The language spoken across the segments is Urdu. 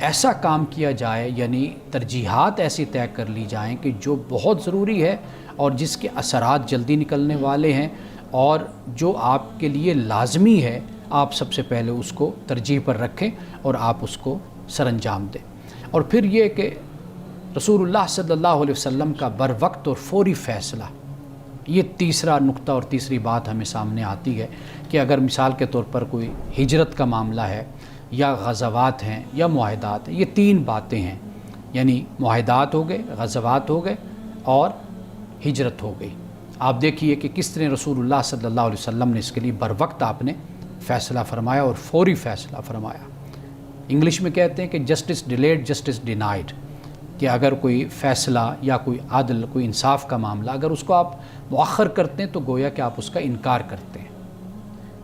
ایسا کام کیا جائے، یعنی ترجیحات ایسی طے کر لی جائیں کہ جو بہت ضروری ہے اور جس کے اثرات جلدی نکلنے والے ہیں، اور جو آپ کے لیے لازمی ہے آپ سب سے پہلے اس کو ترجیح پر رکھیں اور آپ اس کو سر انجام دیں۔ اور پھر یہ کہ رسول اللہ صلی اللہ علیہ وسلم کا بر وقت اور فوری فیصلہ، یہ تیسرا نقطہ اور تیسری بات ہمیں سامنے آتی ہے کہ اگر مثال کے طور پر کوئی ہجرت کا معاملہ ہے یا غزوات ہیں یا معاہدات ہیں، یہ تین باتیں ہیں، یعنی معاہدات ہو گئے، غزوات ہو گئے اور ہجرت ہو گئی۔ آپ دیکھیے کہ کس طرح رسول اللہ صلی اللہ علیہ وسلم نے اس کے لیے بر وقت آپ نے فیصلہ فرمایا اور فوری فیصلہ فرمایا۔ انگلش میں کہتے ہیں کہ جسٹس ڈیلیڈ جسٹس ڈینائڈ، کہ اگر کوئی فیصلہ یا کوئی عدل، کوئی انصاف کا معاملہ اگر اس کو آپ مؤخر کرتے ہیں تو گویا کہ آپ اس کا انکار کرتے ہیں۔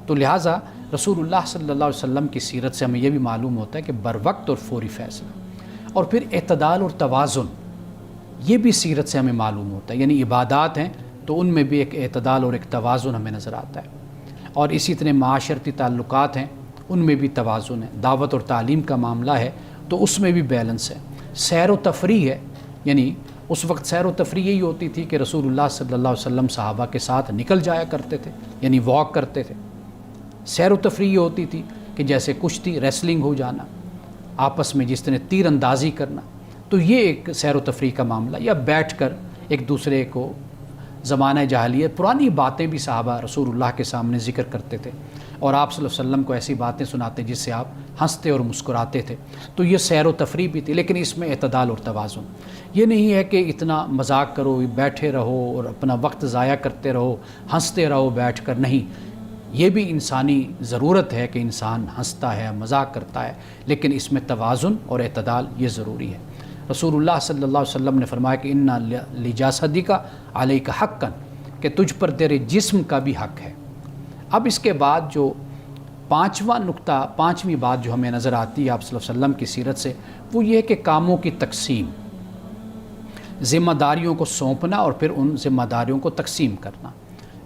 تو لہٰذا رسول اللہ صلی اللہ علیہ وسلم کی سیرت سے ہمیں یہ بھی معلوم ہوتا ہے کہ بر وقت اور فوری فیصلہ، اور پھر اعتدال اور توازن، یہ بھی سیرت سے ہمیں معلوم ہوتا ہے، یعنی عبادات ہیں تو ان میں بھی ایک اعتدال اور ایک توازن ہمیں نظر آتا ہے، اور اسی طرح معاشرتی تعلقات ہیں ان میں بھی توازن ہے، دعوت اور تعلیم کا معاملہ ہے تو اس میں بھی بیلنس ہے، سیر و تفریح ہے، یعنی اس وقت سیر و تفریح یہی ہوتی تھی کہ رسول اللہ صلی اللہ علیہ وسلم صحابہ کے ساتھ نکل جایا کرتے تھے، یعنی واک کرتے تھے۔ سیر و تفریح یہ ہوتی تھی کہ جیسے کشتی، ریسلنگ ہو جانا، آپس میں جس طرح تیر اندازی کرنا، تو یہ ایک سیر و تفریح کا معاملہ، یا بیٹھ کر ایک دوسرے کو زمانہ جاہلیت پرانی باتیں بھی صحابہ رسول اللہ کے سامنے ذکر کرتے تھے، اور آپ صلی اللہ علیہ وسلم کو ایسی باتیں سناتے جس سے آپ ہنستے اور مسکراتے تھے، تو یہ سیر و تفریح بھی تھی، لیکن اس میں اعتدال اور توازن۔ یہ نہیں ہے کہ اتنا مذاق کرو، بیٹھے رہو اور اپنا وقت ضائع کرتے رہو، ہنستے رہو بیٹھ کر، نہیں، یہ بھی انسانی ضرورت ہے کہ انسان ہنستا ہے، مذاق کرتا ہے، لیکن اس میں توازن اور اعتدال یہ ضروری ہے۔ رسول اللہ صلی اللہ علیہ وسلم نے فرمایا کہ اِنَّ لِجَسَدِكَ عَلَيْكَ حَقًّا، کہ تجھ پر تیرے جسم کا بھی حق ہے۔ اب اس کے بعد جو پانچواں نقطہ، پانچویں بات جو ہمیں نظر آتی ہے آپ صلی اللہ علیہ وسلم کی سیرت سے، وہ یہ ہے کہ کاموں کی تقسیم، ذمہ داریوں کو سونپنا اور پھر ان ذمہ داریوں کو تقسیم کرنا،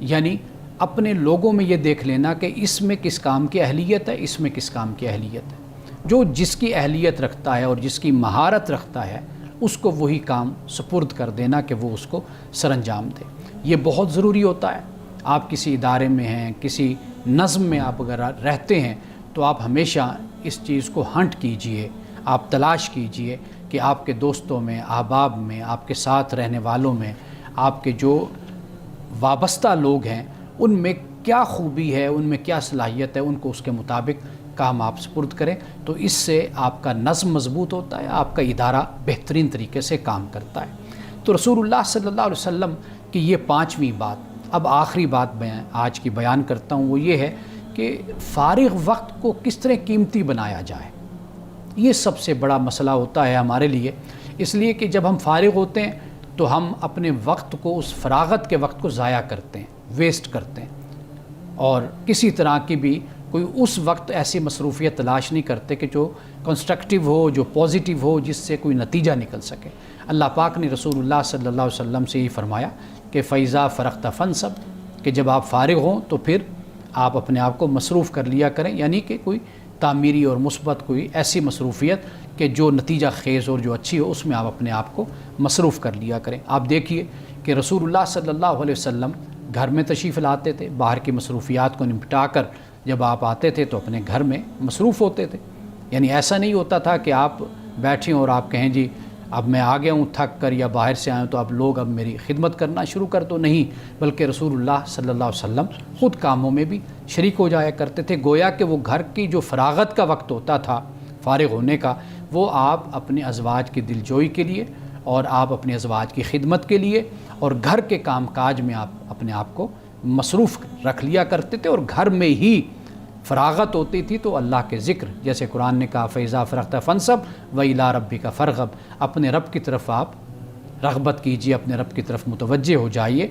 یعنی اپنے لوگوں میں یہ دیکھ لینا کہ اس میں کس کام کی اہلیت ہے، اس میں کس کام کی اہلیت ہے، جو جس کی اہلیت رکھتا ہے اور جس کی مہارت رکھتا ہے اس کو وہی کام سپرد کر دینا کہ وہ اس کو سر انجام دے۔ یہ بہت ضروری ہوتا ہے۔ آپ کسی ادارے میں ہیں، کسی نظم میں آپ اگر رہتے ہیں تو آپ ہمیشہ اس چیز کو ہنٹ کیجئے، آپ تلاش کیجئے کہ آپ کے دوستوں میں، احباب میں، آپ کے ساتھ رہنے والوں میں، آپ کے جو وابستہ لوگ ہیں ان میں کیا خوبی ہے، ان میں کیا صلاحیت ہے، ان کو اس کے مطابق کام آپ سپرد کریں، تو اس سے آپ کا نظم مضبوط ہوتا ہے، آپ کا ادارہ بہترین طریقے سے کام کرتا ہے۔ تو رسول اللہ صلی اللہ علیہ وسلم کی یہ پانچویں بات۔ اب آخری بات میں آج کی بیان کرتا ہوں، وہ یہ ہے کہ فارغ وقت کو کس طرح قیمتی بنایا جائے۔ یہ سب سے بڑا مسئلہ ہوتا ہے ہمارے لیے، اس لیے کہ جب ہم فارغ ہوتے ہیں تو ہم اپنے وقت کو، اس فراغت کے وقت کو ضائع کرتے ہیں، ویسٹ کرتے ہیں، اور کسی طرح کی بھی کوئی اس وقت ایسی مصروفیت تلاش نہیں کرتے کہ جو کنسٹرکٹیو ہو، جو پازیٹیو ہو، جس سے کوئی نتیجہ نکل سکے۔ اللہ پاک نے رسول اللہ صلی اللہ علیہ وسلم سے یہ فرمایا کہ فَإِذَا فَرَغْتَ فَانْصَبْ، کہ جب آپ فارغ ہوں تو پھر آپ اپنے آپ کو مصروف کر لیا کریں، یعنی کہ کوئی تعمیری اور مثبت کوئی ایسی مصروفیت کہ جو نتیجہ خیز اور جو اچھی ہو، اس میں آپ اپنے آپ کو مصروف کر لیا کریں۔ آپ دیکھیے کہ رسول اللہ صلی اللہ علیہ وسلم گھر میں تشریف لاتے تھے، باہر کی مصروفیات کو نپٹا کر جب آپ آتے تھے تو اپنے گھر میں مصروف ہوتے تھے، یعنی ایسا نہیں ہوتا تھا کہ آپ بیٹھیں اور آپ کہیں جی اب میں آ گیا ہوں تھک کر یا باہر سے آیا ہوں تو اب لوگ اب میری خدمت کرنا شروع کر دو، نہیں، بلکہ رسول اللہ صلی اللہ علیہ وسلم خود کاموں میں بھی شریک ہو جایا کرتے تھے، گویا کہ وہ گھر کی جو فراغت کا وقت ہوتا تھا، فارغ ہونے کا، وہ آپ اپنے ازواج کی دلجوئی کے لیے اور آپ اپنے ازواج کی خدمت کے لیے اور گھر کے کام کاج میں آپ اپنے آپ کو مصروف رکھ لیا کرتے تھے، اور گھر میں ہی فراغت ہوتی تھی تو اللہ کے ذکر، جیسے قرآن نے کہا فَإِذَا فَرَغْتَ فَانْصَبْ وَإِلَىٰ رَبِّكَ فَارْغَب، اپنے رب کی طرف آپ رغبت کیجئے، اپنے رب کی طرف متوجہ ہو جائیے۔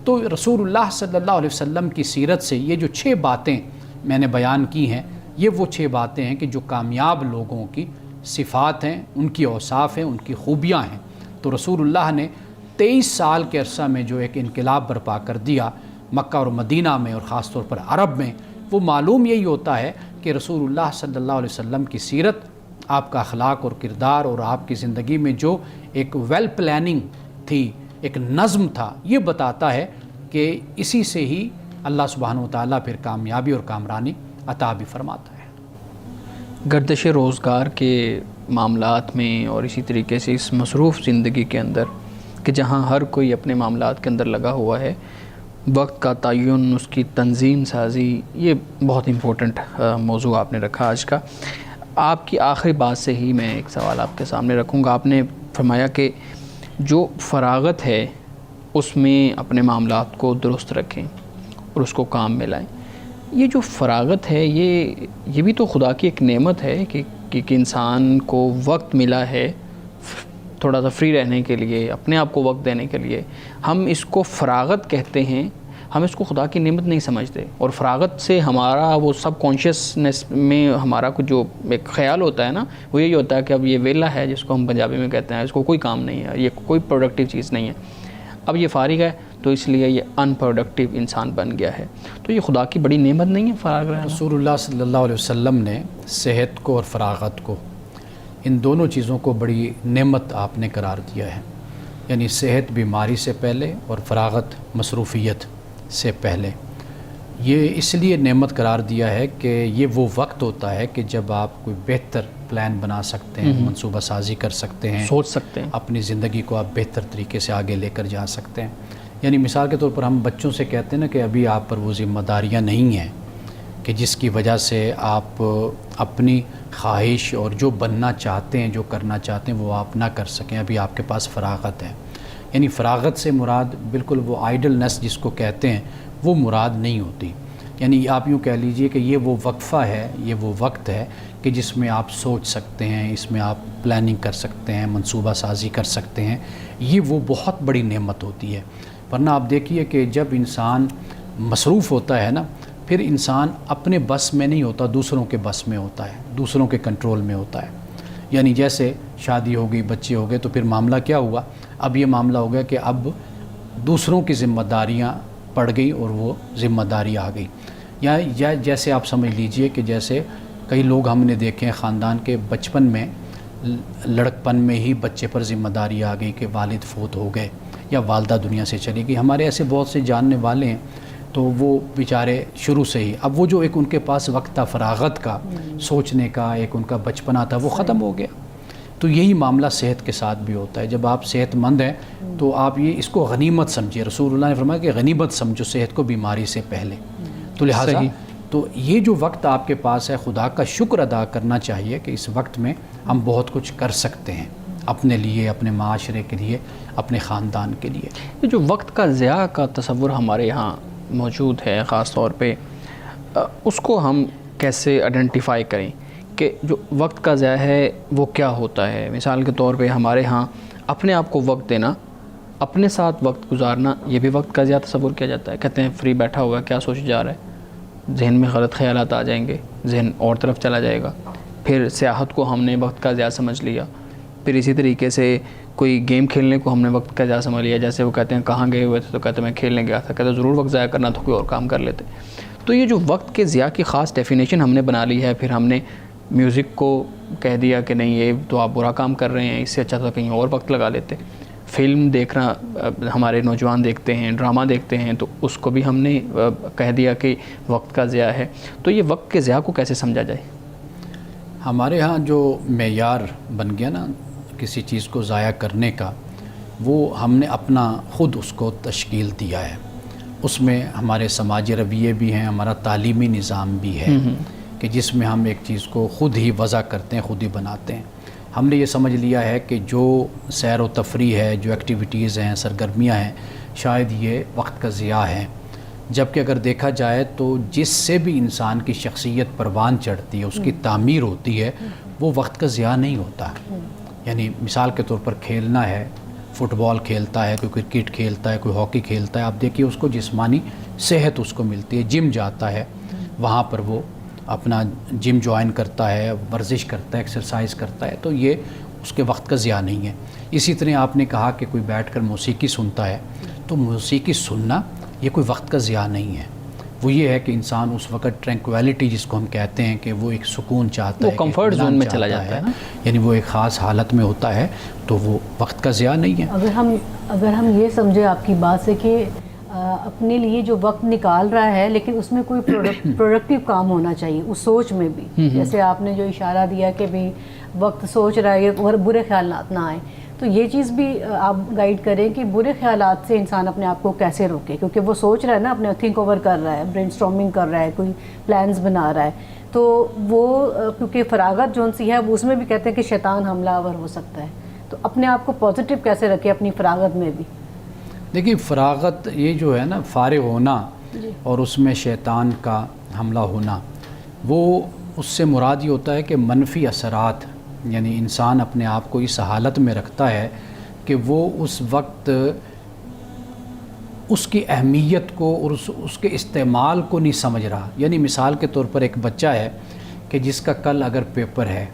تو رسول اللہ صلی اللہ علیہ وسلم کی سیرت سے یہ جو 6 باتیں میں نے بیان کی ہیں، یہ وہ 6 باتیں ہیں کہ جو کامیاب لوگوں کی صفات ہیں، ان کی اوصاف ہیں، ان کی خوبیاں ہیں۔ تو رسول اللہ نے 23 سال کے عرصہ میں جو ایک انقلاب برپا کر دیا مکہ اور مدینہ میں، اور خاص طور پر عرب میں، وہ معلوم یہی ہوتا ہے کہ رسول اللہ صلی اللہ علیہ وسلم کی سیرت آپ کا اخلاق اور کردار اور آپ کی زندگی میں جو ایک ویل پلاننگ تھی، ایک نظم تھا، یہ بتاتا ہے کہ اسی سے ہی اللہ سبحانہ و تعالیٰ پھر کامیابی اور کامرانی عطا بھی فرماتا ہے۔ گردش روزگار کے معاملات میں اور اسی طریقے سے اس مصروف زندگی کے اندر کہ جہاں ہر کوئی اپنے معاملات کے اندر لگا ہوا ہے، وقت کا تعین، اس کی تنظیم سازی، یہ بہت امپورٹنٹ موضوع آپ نے رکھا آج کا۔ آپ کی آخری بات سے ہی میں ایک سوال آپ کے سامنے رکھوں گا۔ آپ نے فرمایا کہ جو فراغت ہے اس میں اپنے معاملات کو درست رکھیں اور اس کو کام میں لائیں۔ یہ جو فراغت ہے یہ بھی تو خدا کی ایک نعمت ہے کہ انسان کو وقت ملا ہے تھوڑا سا فری رہنے کے لیے، اپنے آپ کو وقت دینے کے لیے۔ ہم اس کو فراغت کہتے ہیں، ہم اس کو خدا کی نعمت نہیں سمجھتے، اور فراغت سے ہمارا وہ سب کانشیسنس میں ہمارا کچھ جو ایک خیال ہوتا ہے نا، وہ یہی ہوتا ہے کہ اب یہ ویلا ہے، جس کو ہم پنجابی میں کہتے ہیں، اس کو کوئی کام نہیں ہے، یہ کوئی پروڈکٹیو چیز نہیں ہے، اب یہ فارغ ہے تو اس لیے یہ ان پروڈکٹیو انسان بن گیا ہے۔ تو یہ خدا کی بڑی نعمت نہیں ہے فارغ رہنا؟ رسول اللہ صلی اللہ علیہ وسلم نے صحت کو اور فراغت کو، ان دونوں چیزوں کو بڑی نعمت آپ نے قرار دیا ہے، یعنی صحت بیماری سے پہلے اور فراغت مصروفیت سے پہلے۔ یہ اس لیے نعمت قرار دیا ہے کہ یہ وہ وقت ہوتا ہے کہ جب آپ کوئی بہتر پلان بنا سکتے ہیں، منصوبہ سازی کر سکتے ہیں، سوچ سکتے ہیں، اپنی زندگی کو آپ بہتر طریقے سے آگے لے کر جا سکتے ہیں۔ یعنی مثال کے طور پر ہم بچوں سے کہتے ہیں نا کہ ابھی آپ پر وہ ذمہ داریاں نہیں ہیں کہ جس کی وجہ سے آپ اپنی خواہش اور جو بننا چاہتے ہیں، جو کرنا چاہتے ہیں، وہ آپ نہ کر سکیں، ابھی آپ کے پاس فراغت ہے۔ یعنی فراغت سے مراد بالکل وہ آئیڈلنس جس کو کہتے ہیں وہ مراد نہیں ہوتی۔ یعنی آپ یوں کہہ لیجئے کہ یہ وہ وقفہ ہے، یہ وہ وقت ہے کہ جس میں آپ سوچ سکتے ہیں، اس میں آپ پلاننگ کر سکتے ہیں، منصوبہ سازی کر سکتے ہیں۔ یہ وہ بہت بڑی نعمت ہوتی ہے۔ ورنہ آپ دیکھیے کہ جب انسان مصروف ہوتا ہے نا، پھر انسان اپنے بس میں نہیں ہوتا، دوسروں کے بس میں ہوتا ہے، دوسروں کے کنٹرول میں ہوتا ہے۔ یعنی جیسے شادی ہو گئی، بچے ہو گئے، تو پھر معاملہ کیا ہوا؟ اب یہ معاملہ ہو گیا کہ اب دوسروں کی ذمہ داریاں پڑ گئی اور وہ ذمہ داری آ گئی۔ یا جیسے آپ سمجھ لیجئے کہ جیسے کئی لوگ ہم نے دیکھے ہیں خاندان کے بچپن میں، لڑکپن میں ہی بچے پر ذمہ داری آ گئی کہ والد فوت ہو گئے یا والدہ دنیا سے چلی گئی۔ ہمارے ایسے بہت سے جاننے والے ہیں، تو وہ بیچارے شروع سے ہی، اب وہ جو ایک ان کے پاس وقت تھا فراغت کا، سوچنے کا، ایک ان کا بچپنا تھا، وہ ختم ہو گیا۔ تو یہی معاملہ صحت کے ساتھ بھی ہوتا ہے۔ جب آپ صحت مند ہیں تو آپ یہ اس کو غنیمت سمجھیے۔ رسول اللہ نے فرمایا کہ غنیمت سمجھو صحت کو بیماری سے پہلے۔ تو لہٰذا تو یہ جو وقت آپ کے پاس ہے، خدا کا شکر ادا کرنا چاہیے کہ اس وقت میں ہم بہت کچھ کر سکتے ہیں اپنے لیے، اپنے معاشرے کے لیے، اپنے خاندان کے لیے۔ یہ جو وقت کا ضیاع کا تصور ہمارے یہاں موجود ہے خاص طور پہ، اس کو ہم کیسے آئیڈینٹیفائی کریں کہ جو وقت کا ضیاع ہے وہ کیا ہوتا ہے؟ مثال کے طور پہ ہمارے ہاں اپنے آپ کو وقت دینا، اپنے ساتھ وقت گزارنا، یہ بھی وقت کا ضیاع تصور کیا جاتا ہے۔ کہتے ہیں فری بیٹھا ہوا ہے، کیا سوچ جا رہا ہے، ذہن میں غلط خیالات آ جائیں گے، ذہن اور طرف چلا جائے گا۔ پھر سیاحت کو ہم نے وقت کا ضیاع سمجھ لیا، پھر اسی طریقے سے کوئی گیم کھیلنے کو ہم نے وقت کا ضیاع سمجھ لیا۔ جیسے وہ کہتے ہیں کہاں گئے ہوئے تھے، تو کہتے ہیں میں کھیلنے گیا تھا، کہتے ہیں ضرور وقت ضائع کرنا تو کوئی اور کام کر لیتے۔ تو یہ جو وقت کے ضیاع کی خاص ڈیفینیشن ہم نے بنا لی ہے، پھر ہم نے میوزک کو کہہ دیا کہ نہیں یہ تو آپ برا کام کر رہے ہیں، اس سے اچھا تو کہیں اور وقت لگا لیتے۔ فلم دیکھنا ہمارے نوجوان دیکھتے ہیں، ڈرامہ دیکھتے ہیں، تو اس کو بھی ہم نے کہہ دیا کہ وقت کا ضیاع ہے۔ تو یہ وقت کے ضیاع کو کیسے سمجھا جائے؟ ہمارے ہاں جو معیار بن گیا نا کسی چیز کو ضائع کرنے کا، وہ ہم نے اپنا خود اس کو تشکیل دیا ہے۔ اس میں ہمارے سماجی رویے بھی ہیں، ہمارا تعلیمی نظام بھی ہے کہ جس میں ہم ایک چیز کو خود ہی وضع کرتے ہیں، خود ہی بناتے ہیں۔ ہم نے یہ سمجھ لیا ہے کہ جو سیر و تفریح ہے، جو ایکٹیویٹیز ہیں، سرگرمیاں ہیں، شاید یہ وقت کا ضیاع ہے۔ جبکہ اگر دیکھا جائے تو جس سے بھی انسان کی شخصیت پروان چڑھتی ہے، اس کی تعمیر ہوتی ہے، وہ وقت کا ضیاع نہیں ہوتا۔ یعنی مثال کے طور پر کھیلنا ہے، فٹ بال کھیلتا ہے، کوئی کرکٹ کھیلتا ہے، کوئی ہاکی کھیلتا ہے، آپ دیکھیے اس کو جسمانی صحت اس کو ملتی ہے۔ جم جاتا ہے، وہاں پر وہ اپنا جم جوائن کرتا ہے، ورزش کرتا ہے، ایکسرسائز کرتا ہے، تو یہ اس کے وقت کا ضیاع نہیں ہے۔ اسی طرح آپ نے کہا کہ کوئی بیٹھ کر موسیقی سنتا ہے، تو موسیقی سننا یہ کوئی وقت کا ضیاع نہیں ہے۔ وہ یہ ہے کہ انسان اس وقت ٹرینکویلٹی جس کو ہم کہتے ہیں کہ وہ ایک سکون چاہتا ہے, وہ کمفرٹ زون میں چلا جاتا ہے نا, یعنی وہ ایک خاص حالت میں ہوتا ہے, تو وہ وقت کا ضیاع نہیں ہے. اگر ہم یہ سمجھے آپ کی بات سے کہ اپنے لیے جو وقت نکال رہا ہے لیکن اس میں کوئی پروڈکٹیو کام ہونا چاہیے اس سوچ میں بھی, جیسے آپ نے جو اشارہ دیا کہ بھی وقت سوچ رہا ہے اور برے خیالات نہ آئیں, تو یہ چیز بھی آپ گائیڈ کریں کہ برے خیالات سے انسان اپنے آپ کو کیسے روکے, کیونکہ وہ سوچ رہا ہے نا, اپنے تھنک اوور کر رہا ہے, برین اسٹارمنگ کر رہا ہے, کوئی پلانز بنا رہا ہے, تو وہ کیونکہ فراغت جون سی ہے وہ اس میں بھی کہتے ہیں کہ شیطان حملہ آور ہو سکتا ہے, تو اپنے آپ کو پازیٹیو کیسے رکھے اپنی فراغت میں بھی؟ دیکھیے فراغت یہ جو ہے نا, فارغ ہونا اور اس میں شیطان کا حملہ ہونا, وہ اس سے مراد یہ ہوتا ہے کہ منفی اثرات, یعنی انسان اپنے آپ کو اس حالت میں رکھتا ہے کہ وہ اس وقت اس کی اہمیت کو اور اس کے استعمال کو نہیں سمجھ رہا. یعنی مثال کے طور پر ایک بچہ ہے کہ جس کا کل اگر پیپر ہے,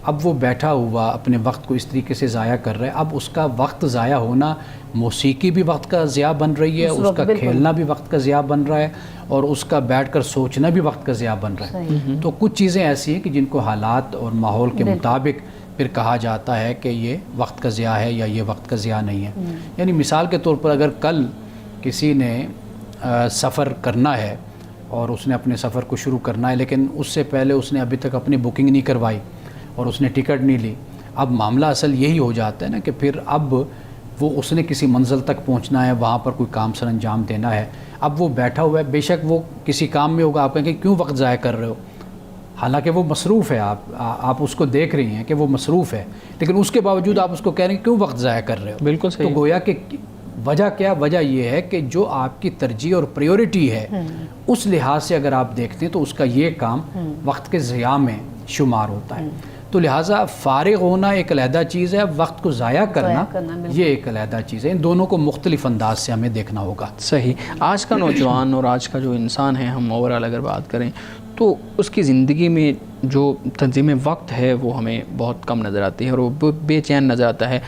اب وہ بیٹھا ہوا اپنے وقت کو اس طریقے سے ضائع کر رہا ہے, اب اس کا وقت ضائع ہونا, موسیقی بھی وقت کا ضیاع بن رہی ہے, اس کا کھیلنا بھی وقت کا ضیاع بن رہا ہے, اور اس کا بیٹھ کر سوچنا بھی وقت کا ضیاع بن رہا ہے. تو کچھ چیزیں ایسی ہیں کہ جن کو حالات اور ماحول کے مطابق پھر کہا جاتا ہے کہ یہ وقت کا ضیاع ہے یا یہ وقت کا ضیاع نہیں ہے. یعنی مثال کے طور پر اگر کل کسی نے سفر کرنا ہے اور اس نے اپنے سفر کو شروع کرنا ہے, لیکن اس سے پہلے اس نے ابھی تک اپنی بکنگ نہیں کروائی اور اس نے ٹکٹ نہیں لی, اب معاملہ اصل یہی ہو جاتا ہے نا کہ پھر اب وہ اس نے کسی منزل تک پہنچنا ہے, وہاں پر کوئی کام سر انجام دینا ہے, اب وہ بیٹھا ہوا ہے, بے شک وہ کسی کام میں ہوگا, آپ کہیں کہ کیوں وقت ضائع کر رہے ہو, حالانکہ وہ مصروف ہے, آپ اس کو دیکھ رہی ہیں کہ وہ مصروف ہے, لیکن اس کے باوجود آپ اس کو کہہ رہے ہیں کیوں وقت ضائع کر رہے ہو. بالکل صحیح. تو گویا کہ وجہ کیا, وجہ یہ ہے کہ جو آپ کی ترجیح اور پریورٹی ہے اس لحاظ سے اگر آپ دیکھتے ہیں تو اس کا یہ کام وقت کے ضیاع میں شمار ہوتا ہے. تو لہٰذا فارغ ہونا ایک علیحدہ چیز ہے, وقت کو ضائع کرنا یہ ایک علیحدہ چیز ہے. ان دونوں کو مختلف انداز سے ہمیں دیکھنا ہوگا. صحیح. آج کا نوجوان اور آج کا جو انسان ہے, ہم اوورآل اگر بات کریں تو اس کی زندگی میں جو تنظیم وقت ہے وہ ہمیں بہت کم نظر آتی ہے اور وہ بے چین نظر آتا ہے.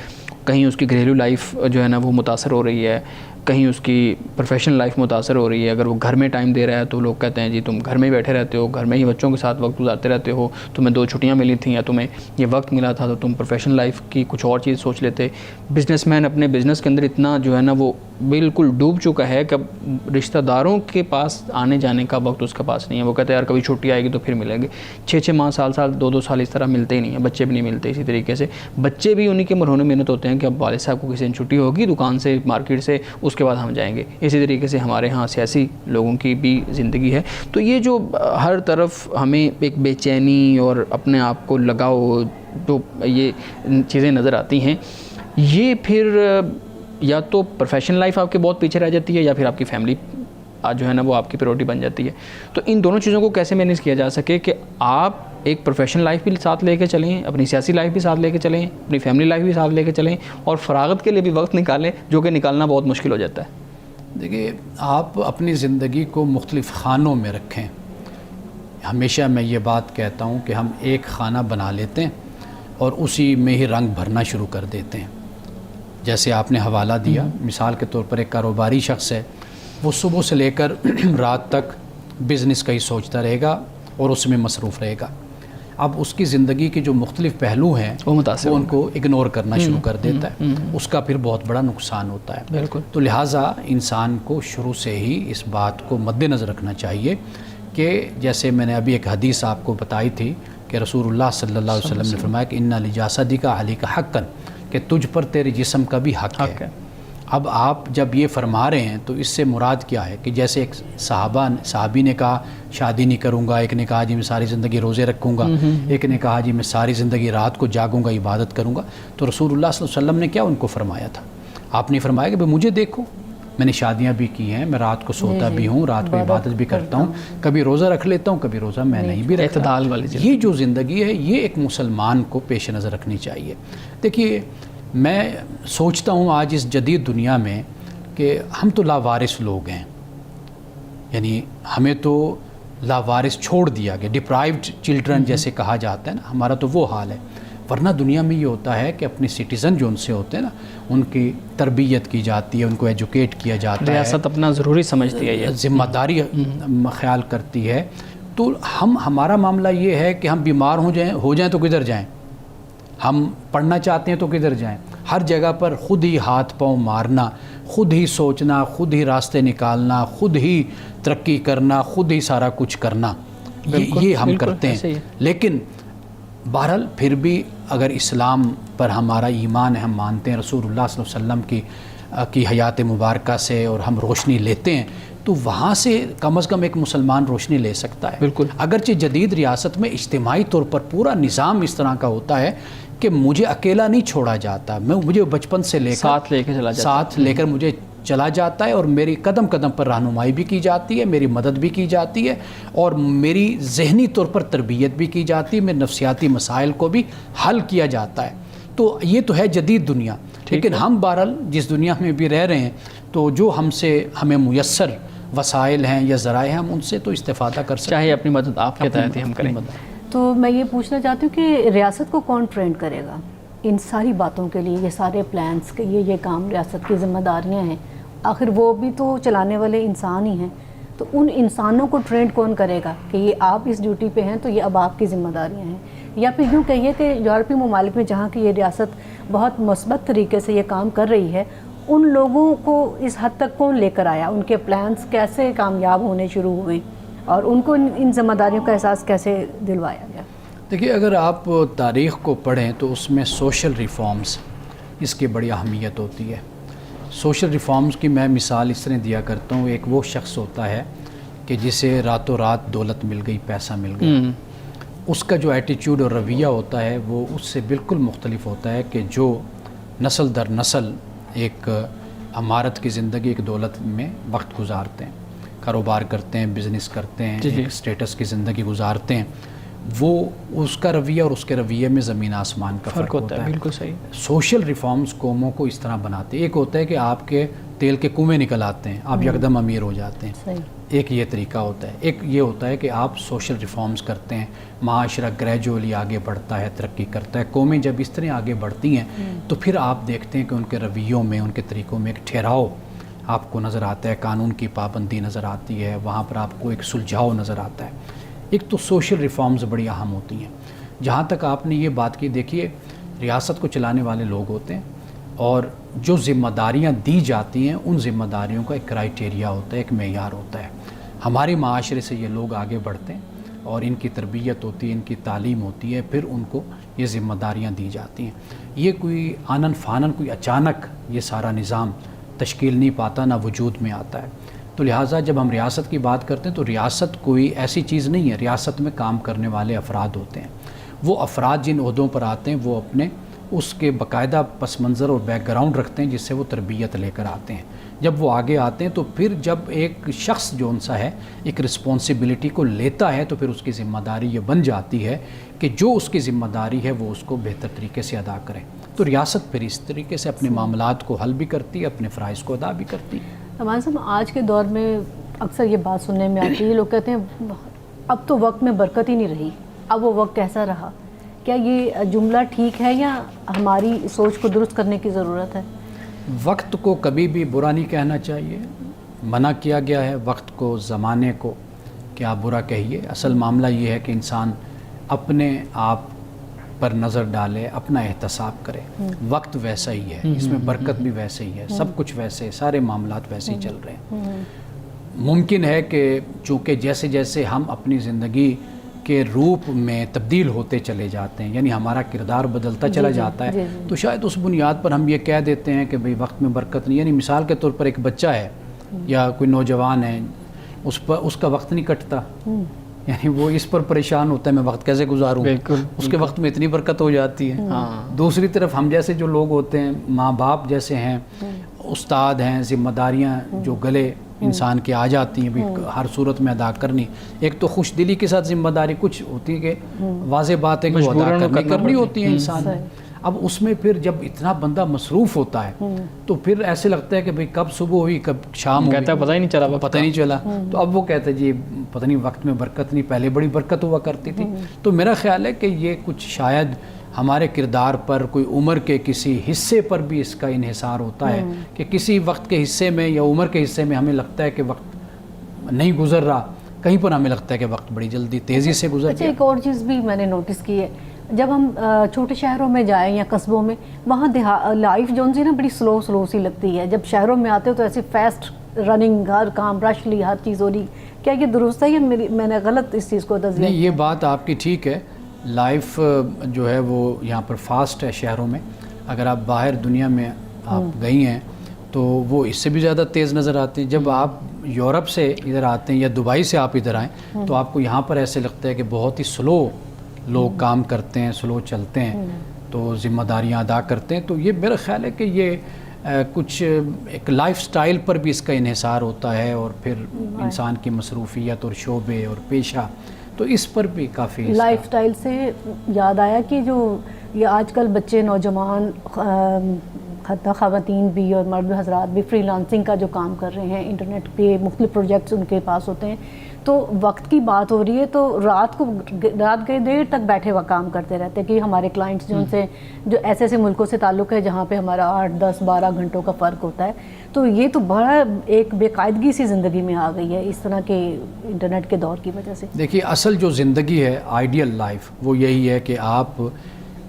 کہیں اس کی گھریلو لائف جو ہے نا وہ متاثر ہو رہی ہے, کہیں اس کی پروفیشنل لائف متاثر ہو رہی ہے. اگر وہ گھر میں ٹائم دے رہا ہے تو لوگ کہتے ہیں جی تم گھر میں ہی بیٹھے رہتے ہو, گھر میں ہی بچوں کے ساتھ وقت گزارتے رہتے ہو, تمہیں 2 چھٹیاں ملی تھیں یا تمہیں یہ وقت ملا تھا تو تم پروفیشنل لائف کی کچھ اور چیز سوچ لیتے. بزنس مین اپنے بزنس کے اندر اتنا جو ہے نا وہ بالکل ڈوب چکا ہے کہ رشتہ داروں کے پاس آنے جانے کا وقت اس کے پاس نہیں ہے. وہ کہتے ہیں یار کبھی چھٹی آئے گی تو پھر ملیں گے. 6 ماہ 2 سال اس طرح ملتے ہی نہیں ہیں. بچے بھی نہیں ملتے. اسی طریقے سے بچے بھی انہیں کے مرہون محنت ہوتے ہیں کہ اب والد صاحب کو کسی دن چھٹی ہوگی دکان سے, مارکیٹ سے, اس کے بعد ہم جائیں گے. اسی طریقے سے ہمارے ہاں سیاسی لوگوں کی بھی زندگی ہے. تو یہ جو ہر طرف ہمیں ایک بے چینی اور اپنے آپ کو لگاؤ جو یہ چیزیں نظر آتی ہیں, یہ پھر یا تو پروفیشنل لائف آپ کے بہت پیچھے رہ جاتی ہے یا پھر آپ کی فیملی جو ہے نا وہ آپ کی پریورٹی بن جاتی ہے. تو ان دونوں چیزوں کو کیسے مینیج کیا جا سکے کہ آپ ایک پروفیشنل لائف بھی ساتھ لے کے چلیں, اپنی سیاسی لائف بھی ساتھ لے کے چلیں, اپنی فیملی لائف بھی ساتھ لے کے چلیں, اور فراغت کے لیے بھی وقت نکالیں جو کہ نکالنا بہت مشکل ہو جاتا ہے. دیکھیے آپ اپنی زندگی کو مختلف خانوں میں رکھیں. ہمیشہ میں یہ بات کہتا ہوں کہ ہم ایک خانہ بنا لیتے ہیں اور اسی میں ہی رنگ بھرنا شروع کر دیتے ہیں. جیسے آپ نے حوالہ دیا, مثال کے طور پر ایک کاروباری شخص ہے, وہ صبح سے لے کر رات تک بزنس کا ہی سوچتا رہے گا اور اس میں مصروف رہے گا. اب اس کی زندگی کے جو مختلف پہلو ہیں وہ ان کو اگنور کرنا شروع کر دیتا ہے. اس کا پھر بہت بڑا نقصان ہوتا ہے. بالکل. تو لہٰذا انسان کو شروع سے ہی اس بات کو مد نظر رکھنا چاہیے کہ جیسے میں نے ابھی ایک حدیث آپ کو بتائی تھی کہ رسول اللہ صلی اللہ علیہ وسلم نے فرمایا کہ اِنَّ لِجَاسَدِكَ عَلَيْكَ حَقًّا, کہ تجھ پر تیرے جسم کا بھی حق ہے. اب آپ جب یہ فرما رہے ہیں تو اس سے مراد کیا ہے کہ جیسے ایک صحابی نے کہا شادی نہیں کروں گا, ایک نے کہا جی میں ساری زندگی روزے رکھوں گا, ایک نے کہا جی میں ساری زندگی رات کو جاگوں گا, عبادت کروں گا. تو رسول اللہ صلی اللہ علیہ وسلم نے کیا ان کو فرمایا تھا؟ آپ نے فرمایا کہ مجھے دیکھو, میں نے شادیاں بھی کی ہیں, میں رات کو سوتا بھی ہوں, رات کو عبادت بھی کرتا ہوں, کبھی روزہ رکھ لیتا ہوں, کبھی روزہ میں نہیں بھی رکھتا. اعتدال والی یہ جو زندگی ہے یہ ایک مسلمان کو پیش نظر رکھنی چاہیے. دیکھیے میں سوچتا ہوں آج اس جدید دنیا میں کہ ہم تو لاوارث لوگ ہیں, یعنی ہمیں تو لاوارث چھوڑ دیا گیا, ڈپرائیوڈ چلڈرن جیسے کہا جاتا ہے نا, ہمارا تو وہ حال ہے. ورنہ دنیا میں یہ ہوتا ہے کہ اپنے سٹیزن جو ان سے ہوتے ہیں نا ان کی تربیت کی جاتی ہے, ان کو ایجوکیٹ کیا جاتا ہے, ریاست اپنا ضروری سمجھتی ہے, یہ ذمہ داری خیال کرتی ہے. تو ہمارا معاملہ یہ ہے کہ ہم بیمار ہو جائیں تو کدھر جائیں, ہم پڑھنا چاہتے ہیں تو کدھر جائیں. ہر جگہ پر خود ہی ہاتھ پاؤں مارنا, خود ہی سوچنا, خود ہی راستے نکالنا, خود ہی ترقی کرنا, خود ہی سارا کچھ کرنا, یہ ہم کرتے ہیں. لیکن بہرحال پھر بھی اگر اسلام پر ہمارا ایمان ہے, ہم مانتے ہیں رسول اللہ صلی اللہ علیہ وسلم کی حیات مبارکہ سے اور ہم روشنی لیتے ہیں, تو وہاں سے کم از کم ایک مسلمان روشنی لے سکتا ہے. بالکل. اگرچہ جدید ریاست میں اجتماعی طور پر پورا نظام اس طرح کا ہوتا ہے کہ مجھے اکیلا نہیں چھوڑا جاتا, مجھے بچپن سے لے کر ساتھ لے کر مجھے چلا جاتا ہے, اور میری قدم قدم پر رہنمائی بھی کی جاتی ہے, میری مدد بھی کی جاتی ہے, اور میری ذہنی طور پر تربیت بھی کی جاتی ہے, میرے نفسیاتی مسائل کو بھی حل کیا جاتا ہے. تو یہ تو ہے جدید دنیا. لیکن ہم بہرحال جس دنیا میں بھی رہ رہے ہیں, تو جو ہمیں میسر وسائل ہیں یا ذرائع ہیں, ہم ان سے تو استفادہ کر سکتے ہیں, چاہے اپنی مدد آپ کے تحت ہی ہم کریں. تو میں یہ پوچھنا چاہتی ہوں کہ ریاست کو کون ٹرینڈ کرے گا ان ساری باتوں کے لیے, یہ سارے پلانس کے یہ کام ریاست کی ذمہ داریاں ہیں, آخر وہ بھی تو چلانے والے انسان ہی ہیں. تو ان انسانوں کو ٹرینڈ کون کرے گا کہ یہ آپ اس ڈیوٹی پہ ہیں تو یہ اب آپ کی ذمہ داریاں ہیں؟ یا پھر یوں کہیے کہ یورپی ممالک میں جہاں کی یہ ریاست بہت مثبت طریقے سے یہ کام کر رہی ہے, ان لوگوں کو اس حد تک کون لے کر آیا, ان کے پلانس کیسے کامیاب ہونے شروع ہوئے, اور ان کو ان ذمہ داریوں کا احساس کیسے دلوایا گیا؟ دیکھیے, اگر آپ تاریخ کو پڑھیں تو اس میں سوشل ریفارمز اس کی بڑی اہمیت ہوتی ہے. سوشل ریفارمز کی میں مثال اس طرح دیا کرتا ہوں. ایک وہ شخص ہوتا ہے کہ جسے راتوں رات دولت مل گئی, پیسہ مل گیا, اس کا جو ایٹیچیوڈ اور رویہ ہوتا ہے وہ اس سے بالکل مختلف ہوتا ہے کہ جو نسل در نسل ایک امارت کی زندگی, ایک دولت میں وقت گزارتے ہیں, کاروبار کرتے ہیں, بزنس کرتے ہیں, ایک اسٹیٹس کی زندگی گزارتے ہیں. وہ اس کا رویہ اور اس کے رویے میں زمین آسمان کا فرق ہوتا ہے. بالکل صحیح. سوشل ریفارمز قوموں کو اس طرح بناتے ہیں. ایک ہوتا ہے کہ آپ کے تیل کے کنویں نکل آتے ہیں, آپ یکدم امیر ہو جاتے ہیں, ایک یہ طریقہ ہوتا ہے. ایک یہ ہوتا ہے کہ آپ سوشل ریفارمز کرتے ہیں, معاشرہ گریجولی آگے بڑھتا ہے, ترقی کرتا ہے. قومیں جب اس طرح آگے بڑھتی ہیں تو پھر آپ دیکھتے ہیں کہ ان کے رویوں میں, ان کے طریقوں میں ایک ٹھہراؤ آپ کو نظر آتا ہے, قانون کی پابندی نظر آتی ہے, وہاں پر آپ کو ایک سلجھاؤ نظر آتا ہے. ایک تو سوشل ریفارمز بڑی اہم ہوتی ہیں. جہاں تک آپ نے یہ بات کی, دیکھیے ریاست کو چلانے والے لوگ ہوتے ہیں, اور جو ذمہ داریاں دی جاتی ہیں ان ذمہ داریوں کا ایک کرائٹیریا ہوتا ہے, ایک معیار ہوتا ہے. ہمارے معاشرے سے یہ لوگ آگے بڑھتے ہیں اور ان کی تربیت ہوتی ہے, ان کی تعلیم ہوتی ہے, پھر ان کو یہ ذمہ داریاں دی جاتی ہیں. یہ کوئی آنن فانن, کوئی اچانک یہ سارا نظام تشکیل نہیں پاتا, نہ وجود میں آتا ہے. تو لہٰذا جب ہم ریاست کی بات کرتے ہیں تو ریاست کوئی ایسی چیز نہیں ہے. ریاست میں کام کرنے والے افراد ہوتے ہیں. وہ افراد جن عہدوں پر آتے ہیں وہ اپنے اس کے باقاعدہ پس منظر اور بیک گراؤنڈ رکھتے ہیں جس سے وہ تربیت لے کر آتے ہیں. جب وہ آگے آتے ہیں تو پھر جب ایک شخص جو ان سا ہے ایک رسپانسبلٹی کو لیتا ہے تو پھر اس کی ذمہ داری یہ بن جاتی ہے کہ جو اس کی ذمہ داری ہے وہ اس کو بہتر طریقے سے ادا کرے. تو ریاست پھر اس طریقے سے اپنے معاملات کو حل بھی کرتی ہے, اپنے فرائض کو ادا بھی کرتی ہے. امان صاحب, آج کے دور میں اکثر یہ بات سننے میں آتی ہے, لوگ کہتے ہیں اب تو وقت میں برکت ہی نہیں رہی, اب وہ وقت کیسا رہا. کیا یہ جملہ ٹھیک ہے یا ہماری سوچ کو درست کرنے کی ضرورت ہے؟ وقت کو کبھی بھی برا نہیں کہنا چاہیے. منع کیا گیا ہے وقت کو, زمانے کو کہ آپ برا کہیے. اصل معاملہ یہ ہے کہ انسان اپنے آپ پر نظر ڈالے, اپنا احتساب کرے. وقت ویسا ہی ہے, اس میں برکت بھی ویسے ہی ہے, سب کچھ ویسے, سارے معاملات ویسے ہی چل رہے ہیں. ممکن ہے کہ چونکہ جیسے جیسے ہم اپنی زندگی کے روپ میں تبدیل ہوتے چلے جاتے ہیں, یعنی ہمارا کردار بدلتا چلا جاتا ہے, تو شاید اس بنیاد پر ہم یہ کہہ دیتے ہیں کہ بھئی وقت میں برکت نہیں. یعنی مثال کے طور پر ایک بچہ ہے یا کوئی نوجوان ہے, اس کا وقت نہیں کٹتا, یعنی وہ اس پر پریشان ہوتا ہے میں وقت کیسے گزاروں, اس کے وقت میں اتنی برکت ہو جاتی ہے. دوسری طرف ہم جیسے جو لوگ ہوتے ہیں, ماں باپ جیسے ہیں, استاد ہیں, ذمہ داریاں جو گلے انسان کے آ جاتی ہیں بھی ہر صورت میں ادا کرنی. ایک تو خوش دلی کے ساتھ ذمہ داری کچھ ہوتی ہے کہ واضح بات ہے کہ وہ ادا کرنی ہوتی ہے انسان. اب اس میں پھر جب اتنا بندہ مصروف ہوتا ہے تو پھر ایسے لگتا ہے کہ بھئی کب صبح ہوئی کب شام ہوئی, پتہ ہی نہیں چلا, پتہ نہیں چلا. تو اب وہ کہتے ہیں جی پتہ نہیں وقت میں برکت نہیں, پہلے بڑی برکت ہوا کرتی تھی. تو میرا خیال ہے کہ یہ کچھ شاید ہمارے کردار پر، کوئی عمر کے کسی حصے پر بھی اس کا انحصار ہوتا ہے کہ کسی وقت کے حصے میں یا عمر کے حصے میں ہمیں لگتا ہے کہ وقت نہیں گزر رہا، کہیں پر ہمیں لگتا ہے کہ وقت بڑی جلدی تیزی سے گزر اچھا گیا۔ ایک اور چیز بھی میں نے نوٹس کی ہے، جب ہم چھوٹے شہروں میں جائیں یا قصبوں میں، وہاں لائف جو سی نا بڑی سلو سی لگتی ہے، جب شہروں میں آتے ہو تو ایسی فاسٹ رننگ، ہر کام رشلی، ہر چیز ہو رہی، کیا یہ درست ہے یا میں نے غلط اس چیز کو تجزیہ؟ نہیں، یہ بات آپ کی ٹھیک ہے، لائف جو ہے وہ یہاں پر فاسٹ ہے شہروں میں، اگر آپ باہر دنیا میں آپ گئی ہیں تو وہ اس سے بھی زیادہ تیز نظر آتے ہیں۔ جب آپ یورپ سے ادھر آتے ہیں یا دبئی سے آپ ادھر آئیں تو آپ کو یہاں پر ایسے لگتا ہے کہ بہت ہی سلو لوگ کام کرتے ہیں، سلو چلتے ہیں، تو ذمہ داریاں ادا کرتے ہیں۔ تو یہ میرا خیال ہے کہ یہ کچھ ایک لائف سٹائل پر بھی اس کا انحصار ہوتا ہے، اور پھر انسان کی مصروفیت اور شعبے اور پیشہ، تو اس پر بھی کافی لائف سٹائل سے یاد آیا کہ جو یہ آج کل بچے، نوجوان، حتیٰ خواتین بھی اور مرد حضرات بھی فری لانسنگ کا جو کام کر رہے ہیں، انٹرنیٹ پہ مختلف پروجیکٹس ان کے پاس ہوتے ہیں، تو وقت کی بات ہو رہی ہے تو رات کے دیر تک بیٹھے ہوا کام کرتے رہتے ہیں کہ ہمارے کلائنٹس جو ان سے جو ایسے ایسے ملکوں سے تعلق ہے جہاں پہ ہمارا 8, 10, 12 گھنٹوں کا فرق ہوتا ہے، تو یہ تو بڑا ایک بے قاعدگی سی زندگی میں آ گئی ہے اس طرح کے انٹرنیٹ کے دور کی وجہ سے۔ دیکھیے، اصل جو زندگی ہے، آئیڈیل لائف، وہ یہی ہے کہ آپ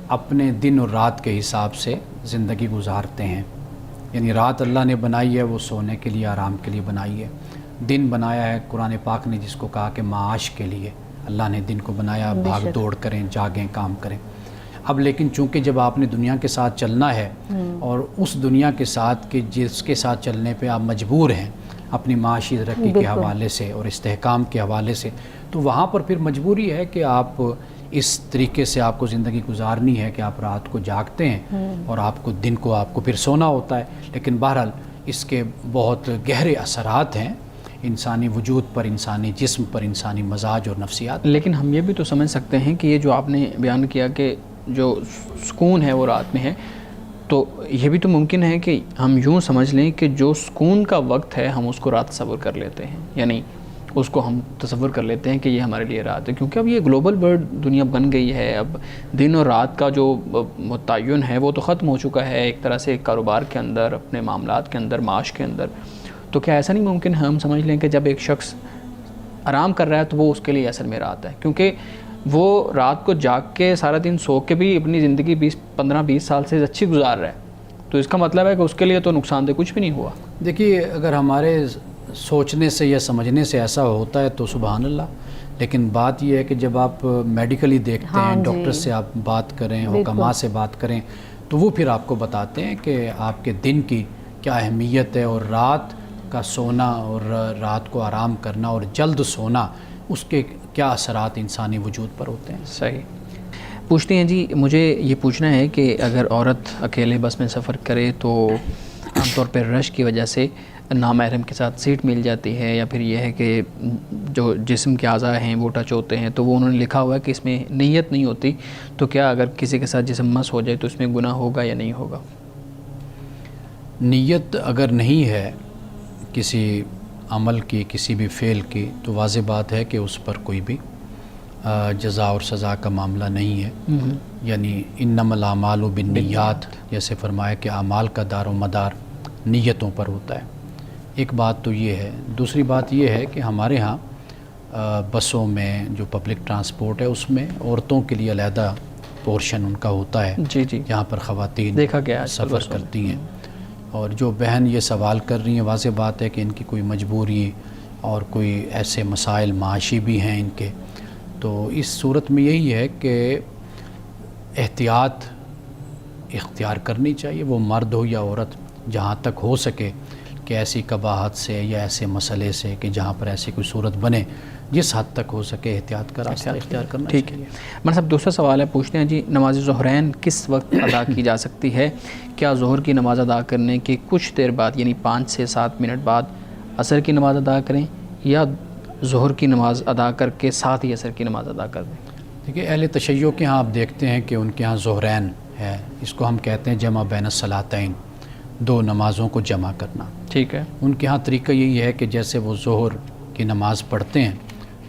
اپنے دن اور رات کے حساب سے زندگی گزارتے ہیں۔ یعنی رات اللہ نے بنائی ہے وہ سونے کے لیے، آرام کے لیے بنائی ہے، دن بنایا ہے قرآن پاک نے جس کو کہا کہ معاش کے لیے اللہ نے دن کو بنایا، بھاگ دوڑ کریں، جاگیں، کام کریں۔ اب لیکن چونکہ جب آپ نے دنیا کے ساتھ چلنا ہے اور اس دنیا کے ساتھ کہ جس کے ساتھ چلنے پہ آپ مجبور ہیں اپنی معاشی ترقی کے حوالے سے اور استحکام کے حوالے سے، تو وہاں پر پھر مجبوری ہے کہ آپ اس طریقے سے آپ کو زندگی گزارنی ہے کہ آپ رات کو جاگتے ہیں اور آپ کو دن کو آپ کو پھر سونا ہوتا ہے۔ لیکن بہرحال اس کے بہت گہرے اثرات ہیں انسانی وجود پر، انسانی جسم پر، انسانی مزاج اور نفسیات۔ لیکن ہم یہ بھی تو سمجھ سکتے ہیں کہ یہ جو آپ نے بیان کیا کہ جو سکون ہے وہ رات میں ہے، تو یہ بھی تو ممکن ہے کہ ہم یوں سمجھ لیں کہ جو سکون کا وقت ہے ہم اس کو رات تصور کر لیتے ہیں، یعنی اس کو ہم تصور کر لیتے ہیں کہ یہ ہمارے لیے رات ہے، کیونکہ اب یہ گلوبل ورلڈ دنیا بن گئی ہے، اب دن اور رات کا جو متعین ہے وہ تو ختم ہو چکا ہے ایک طرح سے کاروبار کے اندر، اپنے معاملات کے اندر، معاش کے اندر۔ تو کیا ایسا نہیں ممکن ہے ہم سمجھ لیں کہ جب ایک شخص آرام کر رہا ہے تو وہ اس کے لیے اصل میں رات ہے، کیونکہ وہ رات کو جاگ کے سارا دن سو کے بھی اپنی زندگی 15-20 سال سے اچھی گزار رہا ہے، تو اس کا مطلب ہے کہ اس کے لیے تو نقصان دہ کچھ بھی نہیں ہوا۔ دیکھیے، اگر ہمارے سوچنے سے یا سمجھنے سے ایسا ہوتا ہے تو سبحان اللہ، لیکن بات یہ ہے کہ جب آپ میڈیکلی دیکھتے ہیں، ڈاکٹر سے آپ بات کریں، حکماء سے بات کریں، تو وہ پھر آپ کو بتاتے ہیں کہ آپ کے دن کی کیا اہمیت ہے، اور رات کا سونا اور رات کو آرام کرنا اور جلد سونا، اس کے کیا اثرات انسانی وجود پر ہوتے ہیں۔ صحیح۔ پوچھتے ہیں جی، مجھے یہ پوچھنا ہے کہ اگر عورت اکیلے بس میں سفر کرے تو عام طور پر رش کی وجہ سے نامحرم کے ساتھ سیٹ مل جاتی ہے، یا پھر یہ ہے کہ جو جسم کے اعضاء ہیں وہ ٹچ ہوتے ہیں، تو وہ انہوں نے لکھا ہوا ہے کہ اس میں نیت نہیں ہوتی، تو کیا اگر کسی کے ساتھ جسم مس ہو جائے تو اس میں گناہ ہوگا یا نہیں ہوگا؟ نیت اگر نہیں ہے کسی عمل کی، کسی بھی فعل کی، تو واضح بات ہے کہ اس پر کوئی بھی جزا اور سزا کا معاملہ نہیں ہے۔ یعنی انما الاعمال بالنیات، جیسے فرمایا کہ اعمال کا دار و مدار نیتوں پر ہوتا ہے۔ ایک بات تو یہ ہے۔ دوسری بات یہ ہے کہ ہمارے ہاں بسوں میں جو پبلک ٹرانسپورٹ ہے اس میں عورتوں کے لیے علیحدہ پورشن ان کا ہوتا ہے، جی جی، جہاں پر خواتین دیکھا گیا سفر کرتی ہیں۔ اور جو بہن یہ سوال کر رہی ہیں، واضح بات ہے کہ ان کی کوئی مجبوری اور کوئی ایسے مسائل معاشی بھی ہیں ان کے، تو اس صورت میں یہی ہے کہ احتیاط اختیار کرنی چاہیے، وہ مرد ہو یا عورت، جہاں تک ہو سکے کہ ایسی قباحت سے یا ایسے مسئلے سے کہ جہاں پر ایسی کوئی صورت بنے، جس حد تک ہو سکے احتیاط کا راستہ اختیار کرنا چاہیے۔ ٹھیک ہے۔ ہمارا صاحب دوسرا سوال ہے، پوچھتے ہیں جی، نماز ظہرین کس وقت ادا کی جا سکتی ہے؟ کیا ظہر کی نماز ادا کرنے کے کچھ دیر بعد یعنی 5 سے 7 منٹ بعد عصر کی نماز ادا کریں، یا ظہر کی نماز ادا کر کے ساتھ ہی عصر کی نماز ادا کر دیں؟ دیکھیے، اہل تشیع کے ہاں آپ دیکھتے ہیں کہ ان کے ہاں ظہرین ہے، اس کو ہم کہتے ہیں جمع بین الصلاتین، دو نمازوں کو جمع کرنا۔ ٹھیک ہے۔ ان کے ہاں طریقہ یہی ہے کہ جیسے وہ ظہر کی نماز پڑھتے ہیں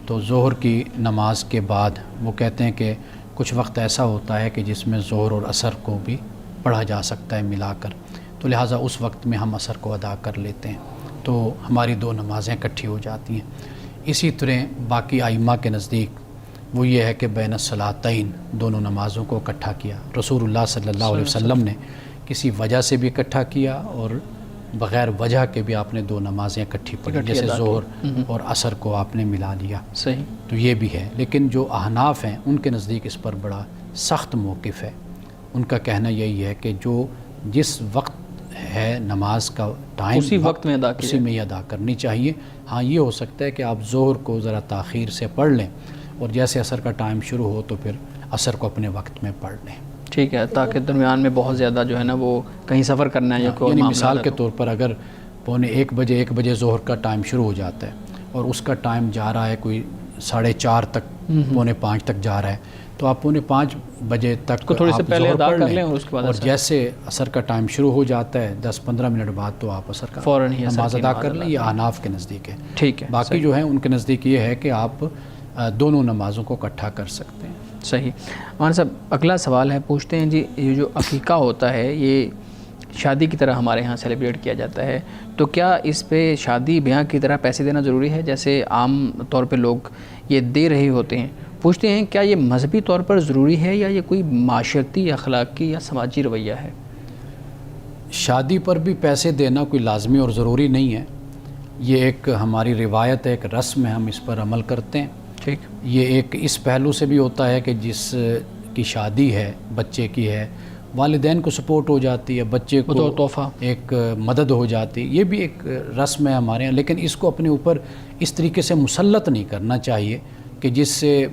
تو ظہر کی نماز کے بعد وہ کہتے ہیں کہ کچھ وقت ایسا ہوتا ہے کہ جس میں ظہر اور عصر کو بھی پڑھا جا سکتا ہے ملا کر، تو لہٰذا اس وقت میں ہم عصر کو ادا کر لیتے ہیں، تو ہماری 2 نمازیں اکٹھی ہو جاتی ہیں۔ اسی طرح باقی ائمہ کے نزدیک وہ یہ ہے کہ بین الصلاتین دونوں نمازوں کو اکٹھا کیا۔ رسول اللہ صلی اللہ علیہ وسلم نے کسی وجہ سے بھی اکٹھا کیا اور بغیر وجہ کے بھی آپ نے 2 نمازیں اکٹھی پڑھی، جیسے ظہر اور عصر کو آپ نے ملا لیا۔ صحیح۔ تو یہ بھی ہے، لیکن جو احناف ہیں ان کے نزدیک اس پر بڑا سخت موقف ہے۔ ان کا کہنا یہی ہے کہ جو جس وقت ہے نماز کا ٹائم اسی وقت میں ادا اسی میں ہی ادا کرنی چاہیے۔ ہاں یہ ہو سکتا ہے کہ آپ ظہر کو ذرا تاخیر سے پڑھ لیں اور جیسے عصر کا ٹائم شروع ہو تو پھر عصر کو اپنے وقت میں پڑھ لیں۔ ٹھیک ہے، تاکہ درمیان میں بہت زیادہ جو ہے نا وہ کہیں سفر کرنا ہے یا کوئی یعنی معاملہ مثال ہے کے تو۔ طور پر اگر 1 بجے ظہر کا ٹائم شروع ہو جاتا ہے اور اس کا ٹائم جا رہا ہے کوئی 4:30 تک، 4:45 تک جا رہا ہے، تو آپ 4:45 بجے تک کو تھوڑی سے آپ پہلے ظہر ادا پڑھ کر لیں اور اس کے بعد اور عصر۔ جیسے عصر کا ٹائم شروع ہو جاتا ہے 10-15 منٹ بعد تو آپ عصر کا فوراً ہی عصر نماز کی ادا نماز کر ادا لیں۔ یہ احناف کے نزدیک ہے۔ ٹھیک ہے، باقی جو ہیں ان کے نزدیک یہ ہے کہ آپ دونوں نمازوں کو اکٹھا کر سکتے ہیں۔ صحیح۔ مولانا صاحب اگلا سوال ہے، پوچھتے ہیں جی یہ جو عقیقہ ہوتا ہے یہ شادی کی طرح ہمارے ہاں سیلیبریٹ کیا جاتا ہے، تو کیا اس پہ شادی بیاہ کی طرح پیسے دینا ضروری ہے جیسے عام طور پہ لوگ یہ دے رہے ہوتے ہیں؟ پوچھتے ہیں کیا یہ مذہبی طور پر ضروری ہے یا یہ کوئی معاشرتی، اخلاقی یا سماجی رویہ ہے؟ شادی پر بھی پیسے دینا کوئی لازمی اور ضروری نہیں ہے، یہ ایک ہماری روایت ہے، ایک رسم ہے، ہم اس پر عمل کرتے ہیں۔ ٹھیک۔ یہ ایک اس پہلو سے بھی ہوتا ہے کہ جس کی شادی ہے، بچے کی ہے، والدین کو سپورٹ ہو جاتی ہے، بچے کو تحفہ ایک مدد ہو جاتی ہے، یہ بھی ایک رسم ہے ہمارے یہاں، لیکن اس کو اپنے اوپر اس طریقے سے مسلط نہیں کرنا چاہیے کہ جس سے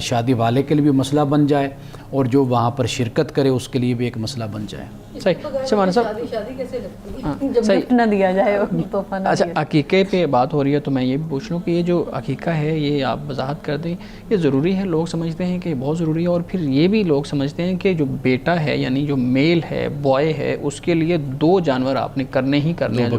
شادی والے کے لیے بھی مسئلہ بن جائے اور جو وہاں پر شرکت کرے اس کے لیے بھی ایک مسئلہ بن جائے۔ صحیح۔ مولانا صاحب شادی کیسے لگتی ہے جب گفٹ نہ دیا جائے اور تحفہ نہ اچھا دیا؟ عقیقے پہ بات ہو رہی ہے تو میں یہ بھی پوچھ لوں کہ یہ جو عقیقہ ہے یہ آپ وضاحت کر دیں، یہ ضروری ہے؟ لوگ سمجھتے ہیں کہ بہت ضروری ہے، اور پھر یہ بھی لوگ سمجھتے ہیں کہ جو بیٹا ہے یعنی جو میل ہے، بوائے ہے، اس کے لیے 2 جانور آپ نے کرنے ہی کرنے ہیں،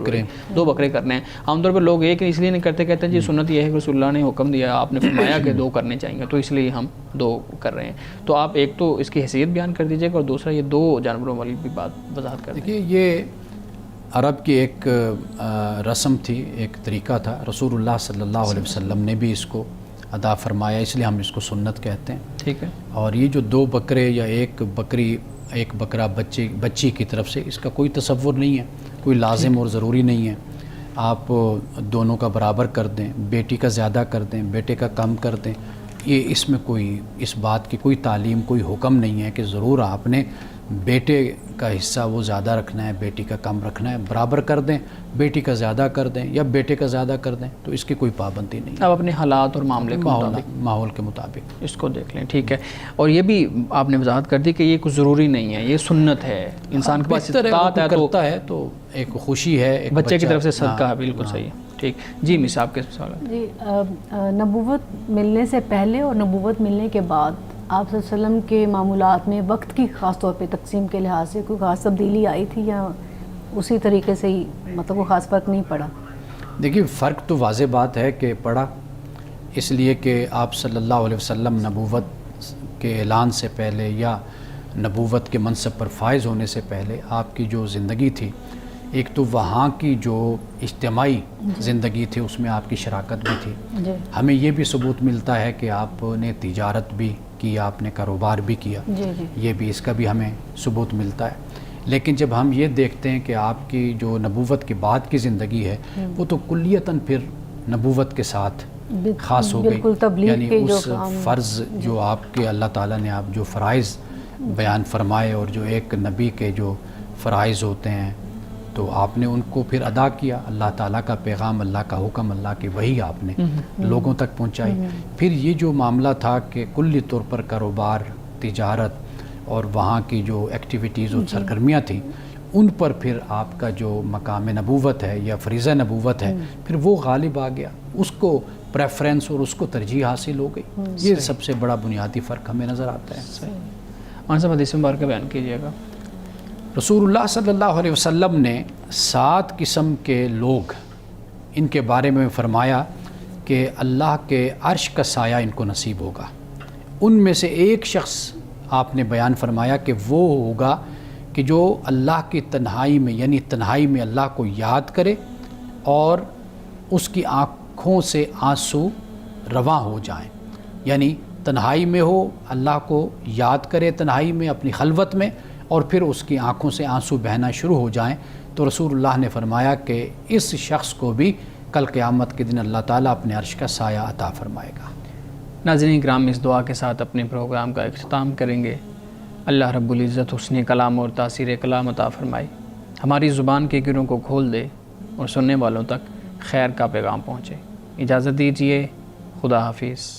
2 بکرے کرنے ہیں۔ عام طور پر لوگ ایک اس لیے نہیں کرتے، کہتے ہیں جی سنت یہ ہے کہ رسول اللہ نے حکم دیا، آپ نے فرمایا کہ 2 کرنے چاہیے تو اس لیے ہم 2 کر رہے ہیں۔ تو آپ ایک تو اس کی حیثیت بیان کر دیجیے گا اور دوسرا یہ 2 جانوروں والی بھی بات وضاحت کر دیں۔ دیکھیے یہ عرب کی ایک رسم تھی، ایک طریقہ تھا، رسول اللہ صلی اللہ علیہ وسلم نے بھی اس کو ادا فرمایا، اس لیے ہم اس کو سنت کہتے ہیں۔ ٹھیک ہے۔ اور یہ جو 2 بکرے یا ایک بکرا بچی کی طرف سے، اس کا کوئی تصور نہیں ہے، کوئی لازم اور ضروری نہیں ہے۔ آپ دونوں کا برابر کر دیں، بیٹی کا زیادہ کر دیں، بیٹے کا کم کر دیں، یہ اس میں کوئی اس بات کی کوئی تعلیم، کوئی حکم نہیں ہے کہ ضرور آپ نے بیٹے کا حصہ وہ زیادہ رکھنا ہے، بیٹی کا کم رکھنا ہے۔ برابر کر دیں، بیٹی کا زیادہ کر دیں یا بیٹے کا زیادہ کر دیں، تو اس کی کوئی پابندی نہیں ہے، اب اپنے حالات اور معاملے کے مطابق ماحول کے مطابق اس کو دیکھ لیں۔ ٹھیک ہے۔ اور یہ بھی آپ نے وضاحت کر دی کہ یہ کچھ ضروری نہیں ہے، یہ سنت ہے، انسان کے پاس استطاعت ہے تو کرتا ہے تو ایک خوشی ہے، ایک بچے کی طرف سے صدقہ ہے۔ ہاں، بالکل ہاں۔ صحیح ہے۔ ٹھیک جی، مس آپ کے سوال ہے۔ جی نبوت ملنے سے پہلے اور نبوت ملنے کے بعد آپ صلی اللہ علیہ وسلم کے معمولات میں وقت کی خاص طور پہ تقسیم کے لحاظ سے کوئی خاص تبدیلی آئی تھی یا اسی طریقے سے ہی مطلب وہ خاص فرق نہیں پڑا؟ دیکھیے فرق تو واضح بات ہے کہ پڑا، اس لیے کہ آپ صلی اللہ علیہ وسلم نبوت کے اعلان سے پہلے یا نبوت کے منصب پر فائز ہونے سے پہلے آپ کی جو زندگی تھی، ایک تو وہاں کی جو اجتماعی زندگی تھی اس میں آپ کی شراکت بھی تھی۔ جی ہمیں یہ بھی ثبوت ملتا ہے کہ آپ نے تجارت بھی کی، آپ نے کاروبار بھی کیا، جی جی یہ بھی اس کا بھی ہمیں ثبوت ملتا ہے۔ لیکن جب ہم یہ دیکھتے ہیں کہ آپ کی جو نبوت کے بعد کی زندگی ہے وہ تو کلیتاً پھر نبوت کے ساتھ خاص ہو گئی، بالکل تبلیغ یعنی کے جو اس کام فرض جو آپ کے اللہ تعالیٰ نے آپ جو فرائض بیان فرمائے اور جو ایک نبی کے جو فرائض ہوتے ہیں تو آپ نے ان کو پھر ادا کیا، اللہ تعالیٰ کا پیغام، اللہ کا حکم، اللہ کی وحی آپ نے لوگوں تک پہنچائی۔ پھر یہ جو معاملہ تھا کہ کلی طور پر کاروبار، تجارت اور وہاں کی جو ایکٹیویٹیز اور سرگرمیاں تھیں ان پر پھر آپ کا جو مقام نبوت ہے یا فریضہ نبوت ہے پھر وہ غالب آ گیا، اس کو پریفرنس اور اس کو ترجیح حاصل ہو گئی۔ یہ سب سے بڑا بنیادی فرق ہمیں نظر آتا ہے۔ مولانا صاحب حدیث مبارکہ بیان کیجیے گا۔ رسول اللہ صلی اللہ علیہ وسلم نے 7 قسم کے لوگ ان کے بارے میں فرمایا کہ اللہ کے عرش کا سایہ ان کو نصیب ہوگا۔ ان میں سے ایک شخص آپ نے بیان فرمایا کہ وہ ہوگا کہ جو اللہ کی تنہائی میں، یعنی تنہائی میں اللہ کو یاد کرے اور اس کی آنکھوں سے آنسو رواں ہو جائیں، یعنی تنہائی میں ہو، اللہ کو یاد کرے تنہائی میں اپنی خلوت میں، اور پھر اس کی آنکھوں سے آنسو بہنا شروع ہو جائیں، تو رسول اللہ نے فرمایا کہ اس شخص کو بھی کل قیامت کے دن اللہ تعالیٰ اپنے عرش کا سایہ عطا فرمائے گا۔ ناظرین کرام، اس دعا کے ساتھ اپنے پروگرام کا اختتام کریں گے۔ اللہ رب العزت حسن کلام اور تاثیر کلام عطا فرمائے، ہماری زبان کے گروں کو کھول دے اور سننے والوں تک خیر کا پیغام پہنچے۔ اجازت دیجیے، خدا حافظ۔